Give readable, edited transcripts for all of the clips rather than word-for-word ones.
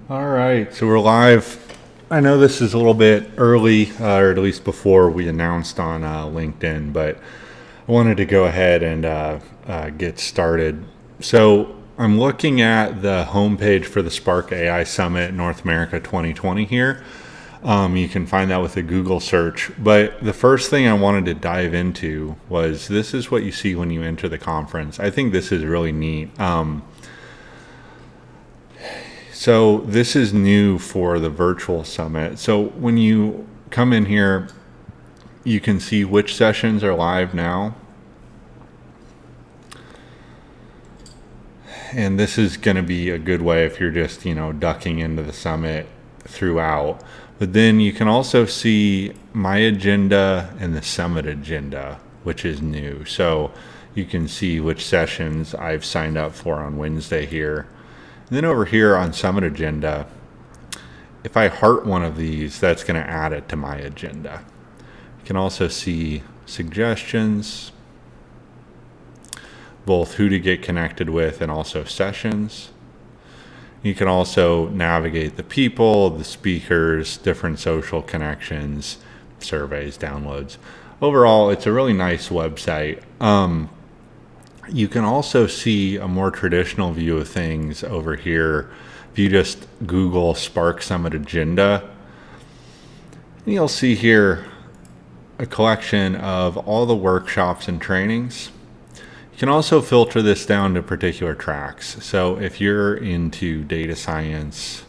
All right, so we're live. I know this is a little bit early, or at least before we announced on LinkedIn, but I wanted to go ahead and get started. So I'm looking at the homepage for the Spark AI Summit North America 2020 here. You can find that with a Google search. But the first thing I wanted to dive into was this is what you see when you enter the conference. I think this is really neat. So this is new for the virtual summit. So when you come in here, you can see which sessions are live now. And this is going to be a good way if you're just, ducking into the summit throughout. But then you can also see my agenda and the summit agenda, which is new. So you can see which sessions I've signed up for on Wednesday here. And then over here on Summit Agenda, if I heart one of these, that's going to add it to my agenda. You can also see suggestions, both who to get connected with and also sessions. You can also navigate the people, the speakers, different social connections, surveys, downloads. Overall, it's a really nice website. You can also see a more traditional view of things over here. If you just Google Spark Summit Agenda, and you'll see here a collection of all the workshops and trainings. You can also filter this down to particular tracks. So if you're into data science,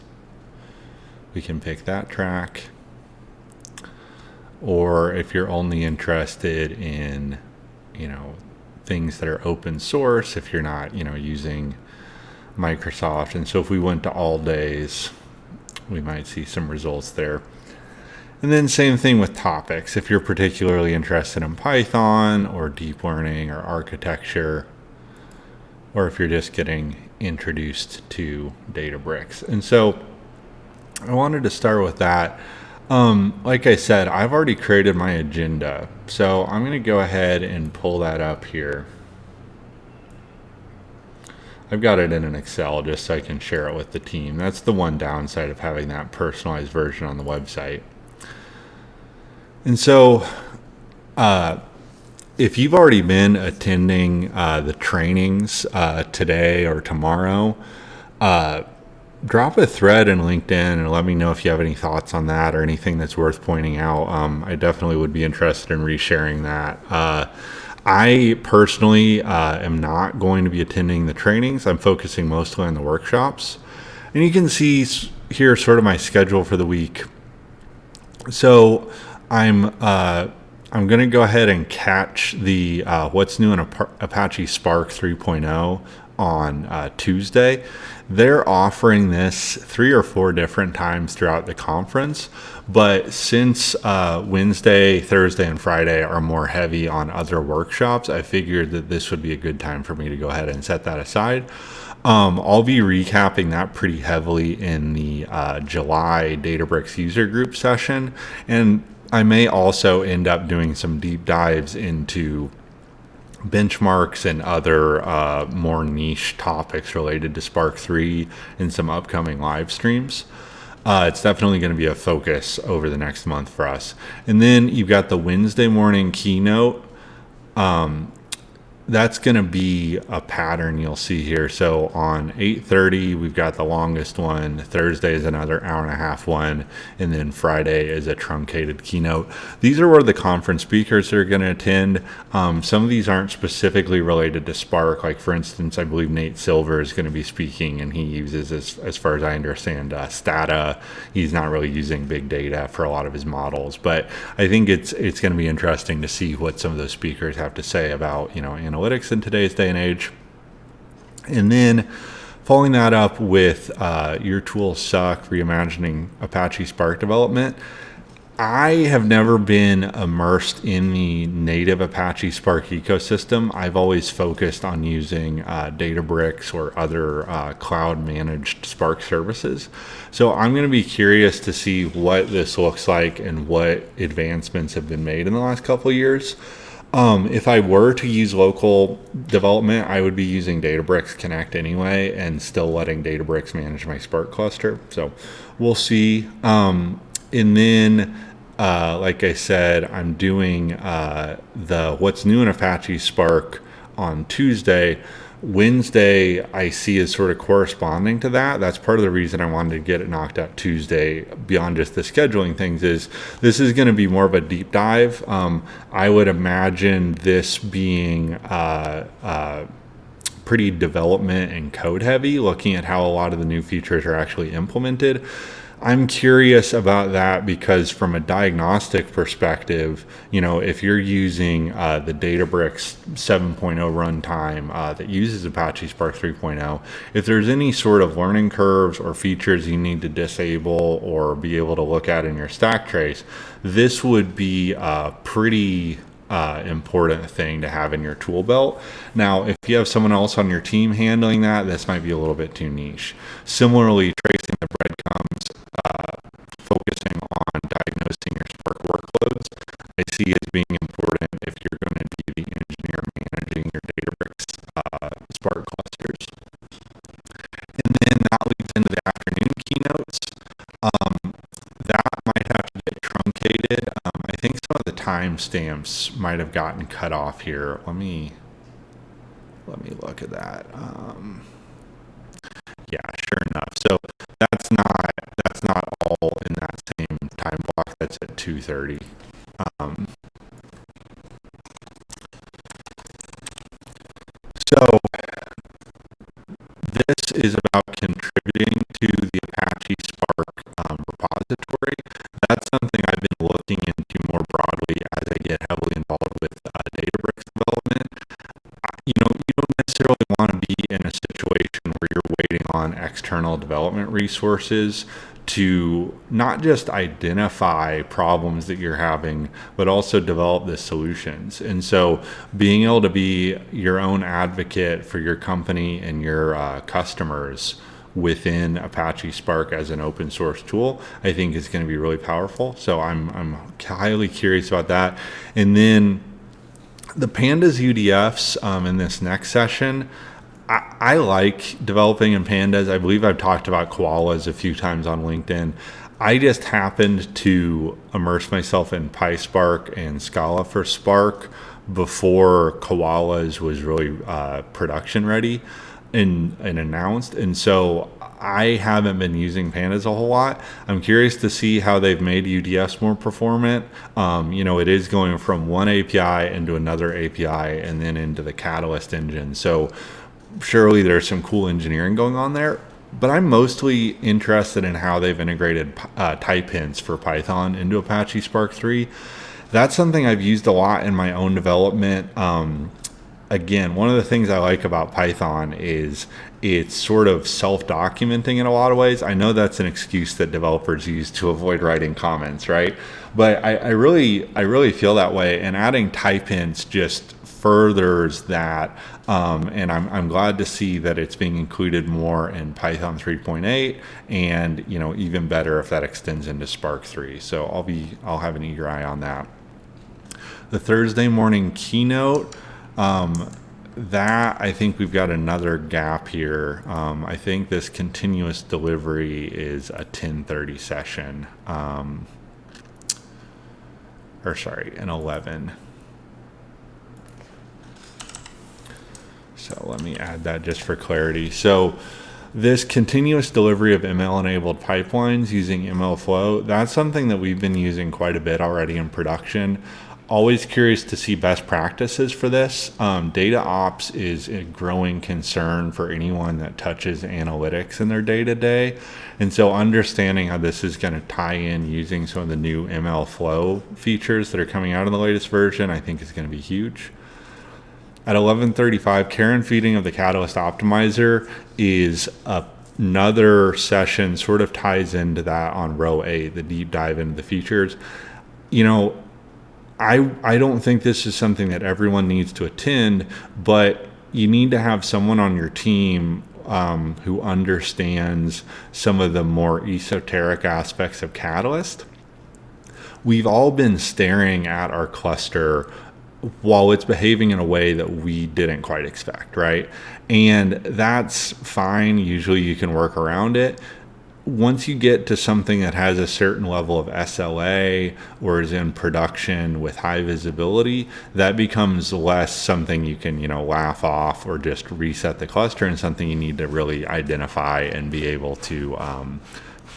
we can pick that track. Or if you're only interested in, things that are open source, if you're not, using Microsoft. And so if we went to all days, we might see some results there. And then same thing with topics. If you're particularly interested in Python or deep learning or architecture, or if you're just getting introduced to Databricks. And so I wanted to start with that. Like I said, I've already created my agenda. So I'm going to go ahead and pull that up here. I've got it in an Excel just so I can share it with the team. That's the one downside of having that personalized version on the website. And so if you've already been attending the trainings today or tomorrow, drop a thread in LinkedIn and let me know if you have any thoughts on that or anything that's worth pointing out. I definitely would be interested in resharing that. I personally am not going to be attending the trainings. I'm focusing mostly on the workshops. And you can see here sort of my schedule for the week. So I'm going to go ahead and catch the what's new in Apache Spark 3.0 on Tuesday. They're offering this 3 or 4 different times throughout the conference, but since Wednesday, Thursday, and Friday are more heavy on other workshops, I figured that this would be a good time for me to go ahead and set that aside. I'll be recapping that pretty heavily in the July Databricks user group session, and I may also end up doing some deep dives into benchmarks and other more niche topics related to Spark 3 in some upcoming live streams. It's definitely going to be a focus over the next month for us. And then you've got the Wednesday morning keynote. That's going to be a pattern you'll see here. So on 8:30, we've got the longest one. Thursday is another hour-and-a-half one. And then Friday is a truncated keynote. These are where the conference speakers are going to attend. Some of these aren't specifically related to Spark. Like, for instance, I believe Nate Silver is going to be speaking, and he uses, as far as I understand, Stata. He's not really using big data for a lot of his models. But I think it's going to be interesting to see what some of those speakers have to say about, analytics in today's day and age. And then following that up with Your Tools Suck, Reimagining Apache Spark Development. I have never been immersed in the native Apache Spark ecosystem. I've always focused on using Databricks or other cloud managed Spark services. So I'm going to be curious to see what this looks like and what advancements have been made in the last couple of years. If I were to use local development, I would be using Databricks Connect anyway, and still letting Databricks manage my Spark cluster. So we'll see. And then, like I said, I'm doing the what's new in Apache Spark on Tuesday. Wednesday, I see is sort of corresponding to that. That's part of the reason I wanted to get it knocked out Tuesday, beyond just the scheduling things, is this is going to be more of a deep dive. I would imagine this being pretty development and code heavy, looking at how a lot of the new features are actually implemented. I'm curious about that because from a diagnostic perspective, if you're using the Databricks 7.0 runtime that uses Apache Spark 3.0, if there's any sort of learning curves or features you need to disable or be able to look at in your stack trace, this would be a pretty important thing to have in your tool belt. Now, if you have someone else on your team handling that, this might be a little bit too niche. Similarly, tracing the breadcrumbs, focusing on diagnosing your Spark workloads, I see as being important if you're going to be the engineer managing your Databricks Spark clusters. And then that leads into the afternoon keynotes. That might have to get truncated. I think some of the timestamps might have gotten cut off here. Let me look at that. Yeah, sure enough. So that's not all in that same time block. That's at 2:30. So this is about contributing to the Apache Spark repository. That's something I've been looking into more broadly as I get heavily involved with Databricks development. You don't necessarily want to be in a situation where you're waiting on external development resources to not just identify problems that you're having, but also develop the solutions. And so being able to be your own advocate for your company and your customers within Apache Spark as an open source tool, I think is going to be really powerful. So I'm highly curious about that. And then the Pandas UDFs in this next session, I like developing in Pandas. I believe I've talked about koalas a few times on LinkedIn. I just happened to immerse myself in PySpark and Scala for Spark before koalas was really production ready and announced. And so I haven't been using Pandas a whole lot. I'm curious to see how they've made UDFs more performant. It is going from one API into another API and then into the Catalyst engine. So surely there's some cool engineering going on there. But I'm mostly interested in how they've integrated type hints for Python into Apache Spark 3. That's something I've used a lot in my own development. Again, one of the things I like about Python is it's sort of self-documenting in a lot of ways. I know that's an excuse that developers use to avoid writing comments, right? But I really feel that way, and adding type hints just furthers that. And I'm glad to see that it's being included more in Python 3.8, and even better if that extends into Spark 3. So I'll have an eager eye on that. The Thursday morning keynote. That I think we've got another gap here. I think this continuous delivery is a 10:30 session, an 11. So let me add that just for clarity. So this continuous delivery of ML-enabled pipelines using MLflow, that's something that we've been using quite a bit already in production. Always curious to see best practices for this. Data ops is a growing concern for anyone that touches analytics in their day-to-day. And so understanding how this is going to tie in using some of the new MLflow features that are coming out in the latest version, I think is going to be huge. At 11:35, care and feeding of the Catalyst Optimizer is another session, sort of ties into that on row 8, the deep dive into the features. I don't think this is something that everyone needs to attend, but you need to have someone on your team who understands some of the more esoteric aspects of Catalyst. We've all been staring at our cluster while it's behaving in a way that we didn't quite expect, right? And that's fine. Usually you can work around it. Once you get to something that has a certain level of SLA or is in production with high visibility, that becomes less something you can, laugh off or just reset the cluster, and something you need to really identify and be able to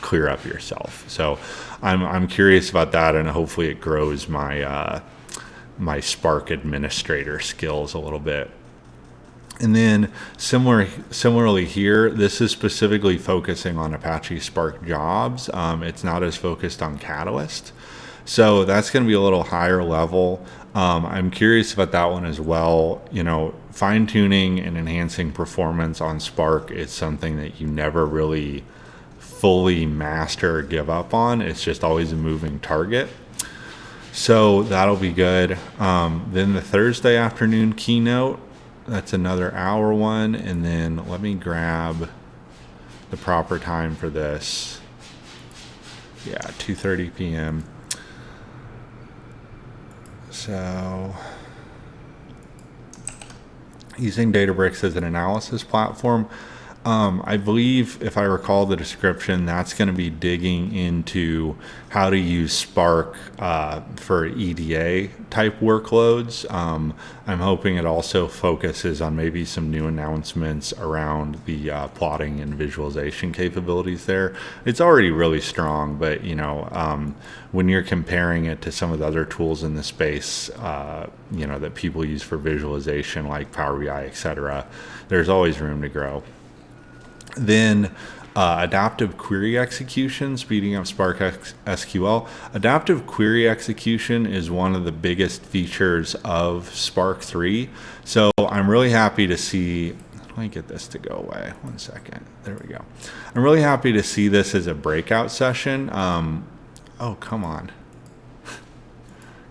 clear up yourself. So I'm curious about that, and hopefully it grows my my Spark administrator skills a little bit. And then similarly here, this is specifically focusing on Apache Spark jobs. It's not as focused on Catalyst. So that's going to be a little higher level. I'm curious about that one as well. Fine tuning and enhancing performance on Spark is something that you never really fully master or give up on. It's just always a moving target. So that'll be good. Then the Thursday afternoon keynote, that's another hour one. And then let me grab the proper time for this. Yeah, 2:30 p.m. So using Databricks as an analysis platform. I believe, if I recall the description, that's going to be digging into how to use Spark for EDA type workloads. I'm hoping it also focuses on maybe some new announcements around the plotting and visualization capabilities there. It's already really strong, but when you're comparing it to some of the other tools in the space, that people use for visualization like Power BI, etc., there's always room to grow. Then adaptive query execution, speeding up Spark SQL. Adaptive query execution is one of the biggest features of Spark 3. So I'm really happy to see, let me get this to go away. 1 second. There we go. I'm really happy to see this as a breakout session. Oh, come on.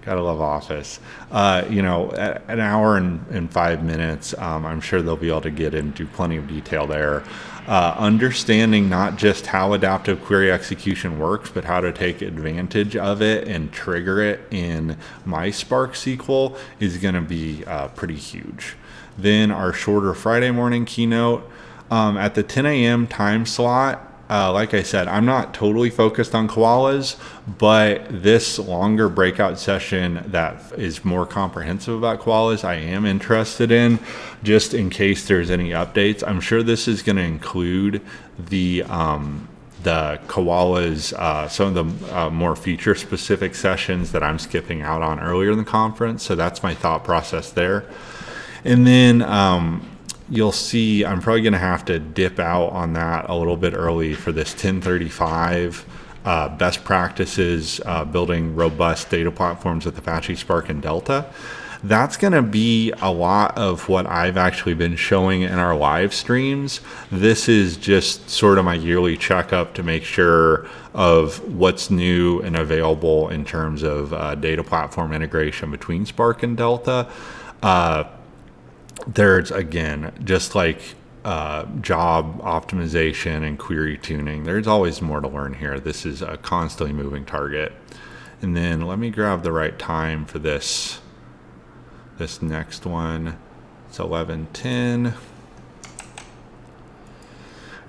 Gotta love Office. An hour and 5 minutes, I'm sure they'll be able to get into plenty of detail there. Understanding not just how adaptive query execution works, but how to take advantage of it and trigger it in my Spark SQL is going to be pretty huge. Then our shorter Friday morning keynote at the 10 a.m. time slot. Like I said, I'm not totally focused on koalas, but this longer breakout session that is more comprehensive about koalas, I am interested in, just in case there's any updates. I'm sure this is going to include the koalas, some of the more feature specific sessions that I'm skipping out on earlier in the conference. So that's my thought process there. And then, you'll see I'm probably going to have to dip out on that a little bit early for this 10:35 best practices building robust data platforms with Apache Spark and Delta. That's going to be a lot of what I've actually been showing in our live streams. This is just sort of my yearly checkup to make sure of what's new and available in terms of data platform integration between Spark and Delta. There's, again, just like job optimization and query tuning, there's always more to learn here. This is a constantly moving target. And then let me grab the right time for this next one. It's 11:10.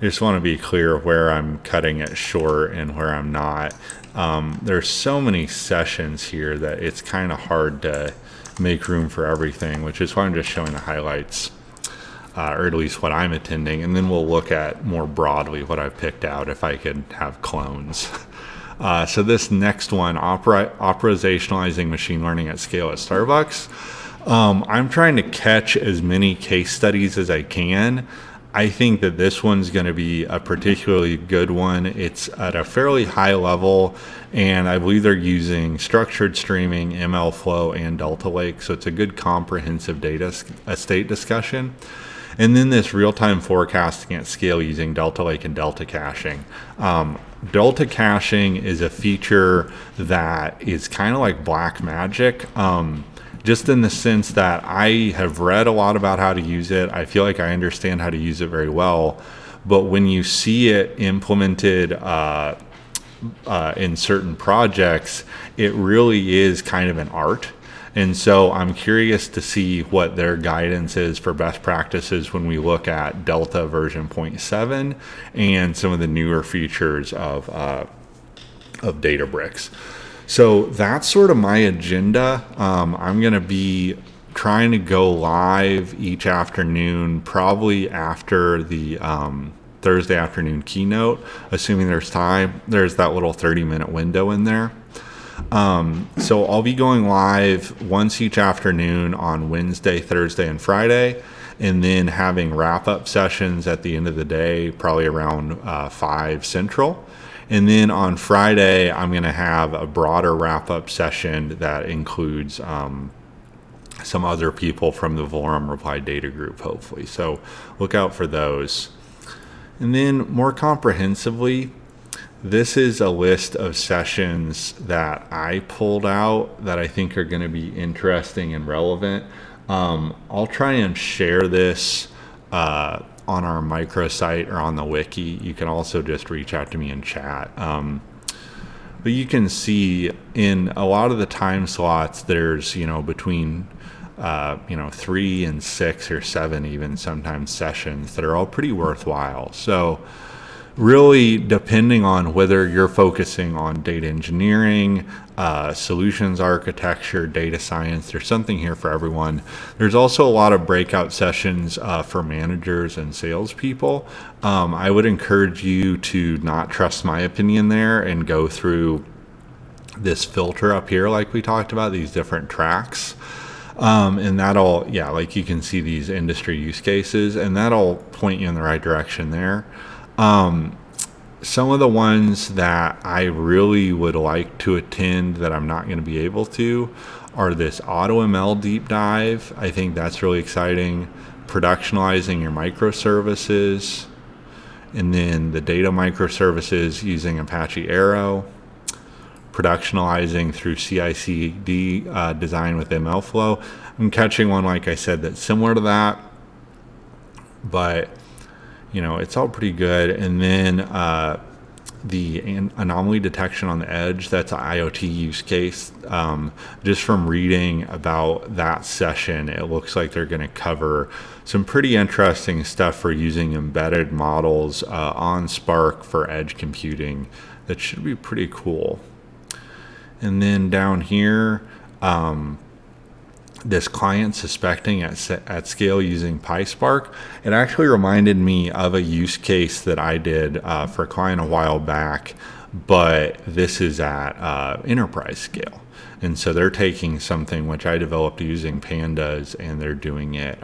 I just want to be clear where I'm cutting it short and where I'm not. There's so many sessions here that it's kind of hard to make room for everything, which is why I'm just showing the highlights, or at least what I'm attending, and then we'll look at more broadly what I've picked out if I could have clones. So this next one, operationalizing machine learning at scale at Starbucks. I'm trying to catch as many case studies as I can. I think that this one's going to be a particularly good one. It's at a fairly high level, and I believe they're using structured streaming, MLflow, and Delta Lake. So it's a good comprehensive data estate discussion. And then this real-time forecasting at scale using Delta Lake and Delta caching. Delta caching is a feature that is kind of like black magic. Just in the sense that I have read a lot about how to use it. I feel like I understand how to use it very well. But when you see it implemented in certain projects, it really is kind of an art. And so I'm curious to see what their guidance is for best practices when we look at Delta version 0.7 and some of the newer features of Databricks. So that's sort of my agenda. I'm going to be trying to go live each afternoon, probably after the Thursday afternoon keynote, assuming there's time. There's that little 30-minute window in there. So I'll be going live once each afternoon on Wednesday, Thursday, and Friday, and then having wrap-up sessions at the end of the day, probably around 5 Central. And then on Friday, I'm going to have a broader wrap-up session that includes some other people from the Vorum Reply Data Group, hopefully. So look out for those. And then more comprehensively, this is a list of sessions that I pulled out that I think are going to be interesting and relevant. I'll try and share this on our microsite or on the wiki. You can also just reach out to me in chat. But you can see in a lot of the time slots, there's, between 3 and 6 or 7 even sometimes sessions that are all pretty worthwhile. So really, depending on whether you're focusing on data engineering, solutions architecture, data science, there's something here for everyone. There's also a lot of breakout sessions for managers and salespeople. I would encourage you to not trust my opinion there and go through this filter up here like we talked about, these different tracks. And that'll, like you can see these industry use cases, and that'll point you in the right direction there. Some of the ones that I really would like to attend that I'm not going to be able to are this AutoML deep dive. I think that's really exciting. Productionalizing your microservices, and then the data microservices using Apache Arrow. Productionalizing through CI/CD design with MLflow. I'm catching one, like I said, that's similar to that, but it's all pretty good. And then the anomaly detection on the edge, that's an IoT use case. Just from reading about that session, it looks like they're going to cover some pretty interesting stuff for using embedded models on Spark for edge computing. That should be pretty cool. And then down here, this client suspecting at scale using PySpark, it actually reminded me of a use case that I did for a client a while back, but this is at enterprise scale. And so they're taking something which I developed using Pandas, and they're doing it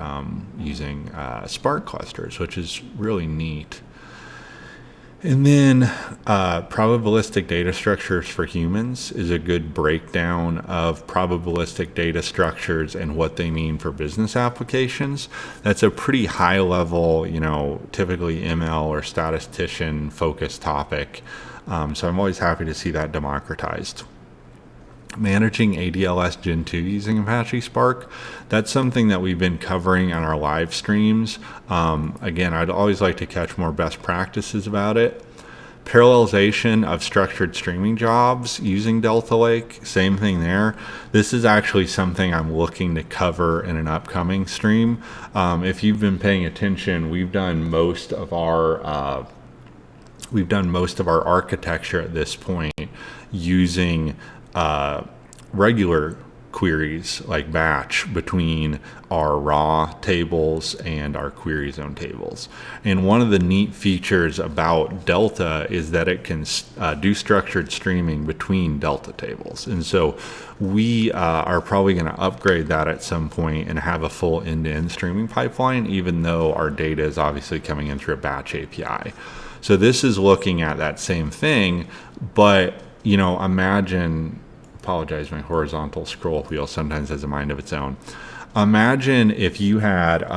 using Spark clusters, which is really neat. And then probabilistic data structures for humans is a good breakdown of probabilistic data structures and what they mean for business applications. That's a pretty high level, typically ML or statistician focused topic. So I'm always happy to see that democratized. Managing ADLS Gen 2 using Apache Spark, that's something that we've been covering on our live streams. Again, I'd always like to catch more best practices about it. Parallelization of structured streaming jobs using Delta Lake, same thing there. This is actually something I'm looking to cover in an upcoming stream. If you've been paying attention, we've done most of our architecture at this point using regular queries like batch between our raw tables and our query zone tables. And one of the neat features about Delta is that it can do structured streaming between Delta tables. And so we are probably going to upgrade that at some point and have a full end-to-end streaming pipeline, even though our data is obviously coming in through a batch API. So this is looking at that same thing, but imagine, apologize, my horizontal scroll wheel sometimes has a mind of its own. Imagine if you had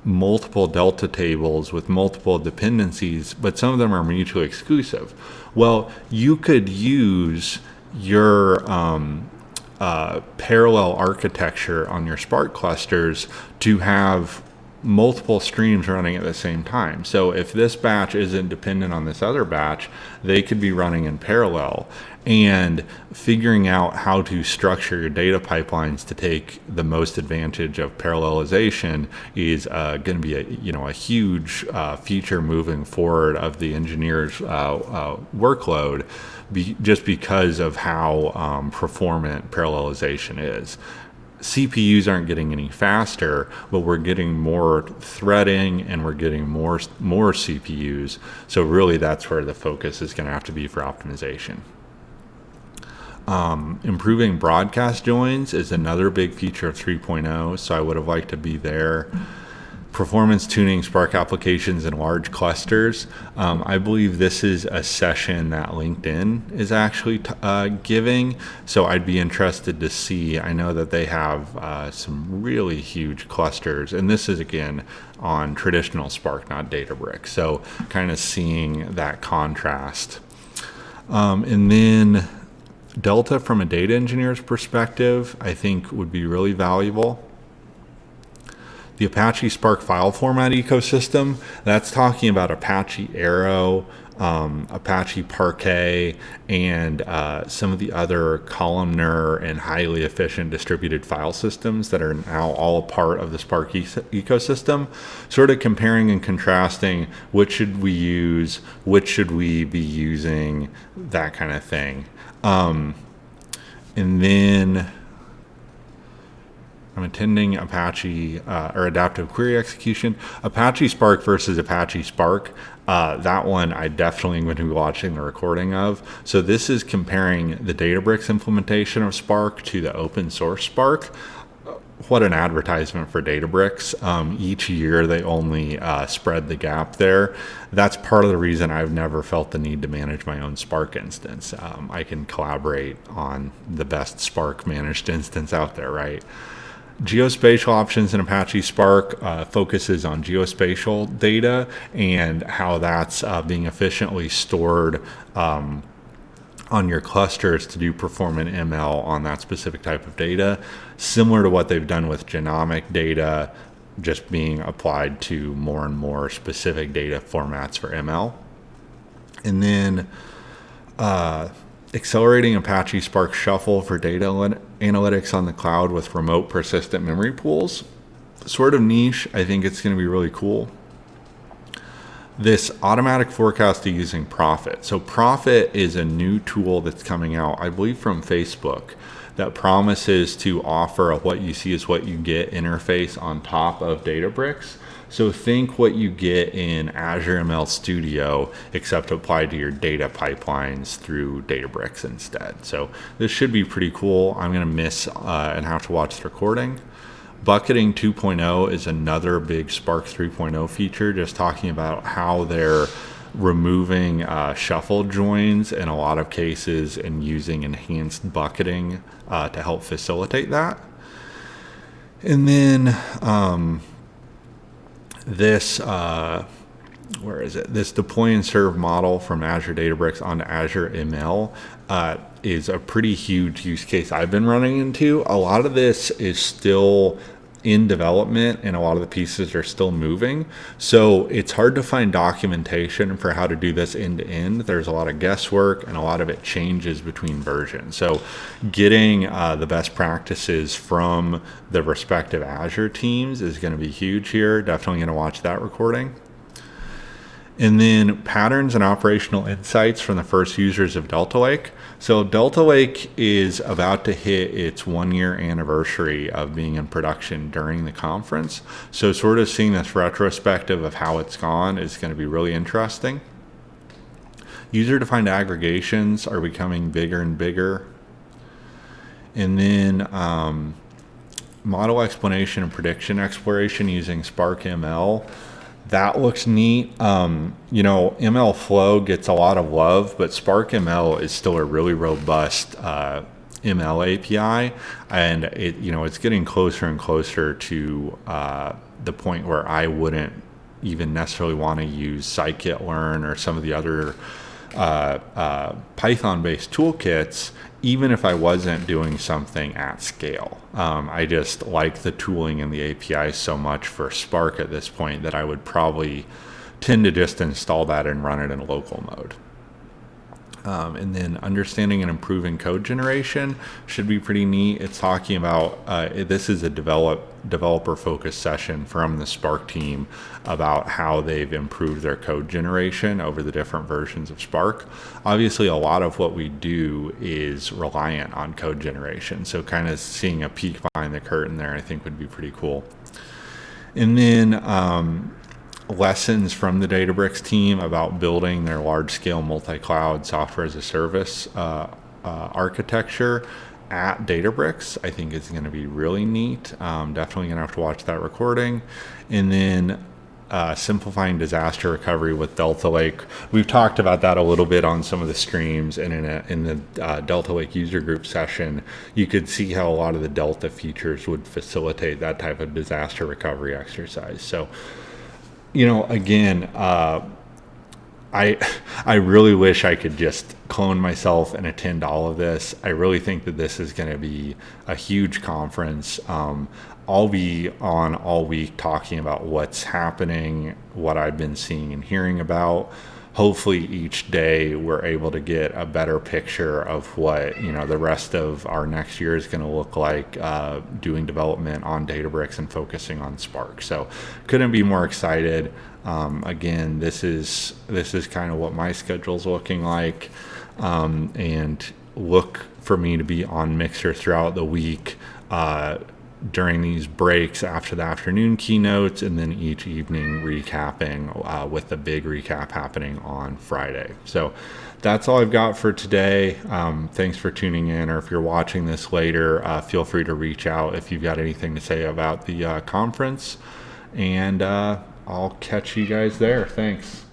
multiple Delta tables with multiple dependencies, but some of them are mutually exclusive. Well, you could use your parallel architecture on your Spark clusters to have multiple streams running at the same time. So if this batch isn't dependent on this other batch, they could be running in parallel. And figuring out how to structure your data pipelines to take the most advantage of parallelization is going to be a huge feature moving forward of the engineer's workload, just because of how performant parallelization is. CPUs aren't getting any faster, but we're getting more threading and we're getting more CPUs. So really that's where the focus is going to have to be for optimization. Improving broadcast joins is another big feature of 3.0, so I would have liked to be there. Performance tuning Spark applications in large clusters. I believe this is a session that LinkedIn is actually giving, so I'd be interested to see. I know that they have some really huge clusters, and this is again on traditional Spark, not Databricks, so kind of seeing that contrast. And then Delta from a data engineer's perspective, I think would be really valuable. The Apache Spark file format ecosystem, that's talking about Apache Arrow, Apache Parquet, and some of the other columnar and highly efficient distributed file systems that are now all a part of the Spark ecosystem, sort of comparing and contrasting which should we use, which should we be using, that kind of thing. And then I'm attending Apache or adaptive query execution. Apache Spark versus Apache Spark. That one I definitely am going to be watching the recording of. So this is comparing the Databricks implementation of Spark to the open source Spark. What an advertisement for Databricks. Each year they only spread the gap there. That's part of the reason I've never felt the need to manage my own Spark instance. I can collaborate on the best Spark managed instance out there, right? Geospatial options in Apache Spark focuses on geospatial data and how that's being efficiently stored on your clusters to do performant ML on that specific type of data, similar to what they've done with genomic data, just being applied to more and more specific data formats for ML. And then accelerating Apache Spark Shuffle for data analytics on the cloud with remote persistent memory pools. Sort of niche. I think it's going to be really cool. This automatic forecasting using Prophet. So Prophet is a new tool that's coming out, I believe, from Facebook, that promises to offer a what you see is what you get interface on top of Databricks. So think what you get in Azure ML Studio, except applied to your data pipelines through Databricks instead. So this should be pretty cool. I'm going to miss and have to watch the recording. Bucketing 2.0 is another big Spark 3.0 feature, just talking about how they're removing shuffle joins in a lot of cases and using enhanced bucketing to help facilitate that. And then this deploy and serve model from Azure Databricks onto Azure ML is a pretty huge use case I've been running into. A lot of this is still in development and a lot of the pieces are still moving. So it's hard to find documentation for how to do this end to end. There's a lot of guesswork and a lot of it changes between versions. So getting the best practices from the respective Azure teams is going to be huge here. Definitely going to watch that recording. And then patterns and operational insights from the first users of Delta Lake. So Delta Lake is about to hit its 1-year anniversary of being in production during the conference. So sort of seeing this retrospective of how it's gone is going to be really interesting. User-defined aggregations are becoming bigger and bigger. And then model explanation and prediction exploration using Spark ML. That looks neat. ML Flow gets a lot of love, but Spark ML is still a really robust ML API, and it's getting closer and closer to the point where I wouldn't even necessarily want to use scikit-learn or some of the other Python-based toolkits, even if I wasn't doing something at scale. I just like the tooling and the APIs so much for Spark at this point that I would probably tend to just install that and run it in local mode. And then understanding and improving code generation should be pretty neat. It's talking about, this is a developer focused session from the Spark team about how they've improved their code generation over the different versions of Spark. Obviously, a lot of what we do is reliant on code generation. So kind of seeing a peek behind the curtain there, I think would be pretty cool. And then, lessons from the Databricks team about building their large-scale multi-cloud software as a service architecture at Databricks, I think is going to be really neat. Definitely going to have to watch that recording. And then simplifying disaster recovery with Delta Lake. We've talked about that a little bit on some of the streams, and in the Delta Lake user group session, you could see how a lot of the Delta features would facilitate that type of disaster recovery exercise. So, again, I really wish I could just clone myself and attend all of this. I really think that this is going to be a huge conference. I'll be on all week talking about what's happening, what I've been seeing and hearing about. Hopefully each day we're able to get a better picture of what the rest of our next year is going to look like, doing development on Databricks and focusing on Spark. So couldn't be more excited. Again, this is kind of what my schedule's looking like, and look for me to be on Mixer throughout the week, during these breaks after the afternoon keynotes, and then each evening recapping, with the big recap happening on Friday. So that's all I've got for today. Thanks for tuning in, or if you're watching this later, feel free to reach out if you've got anything to say about the conference, and I'll catch you guys there. Thanks.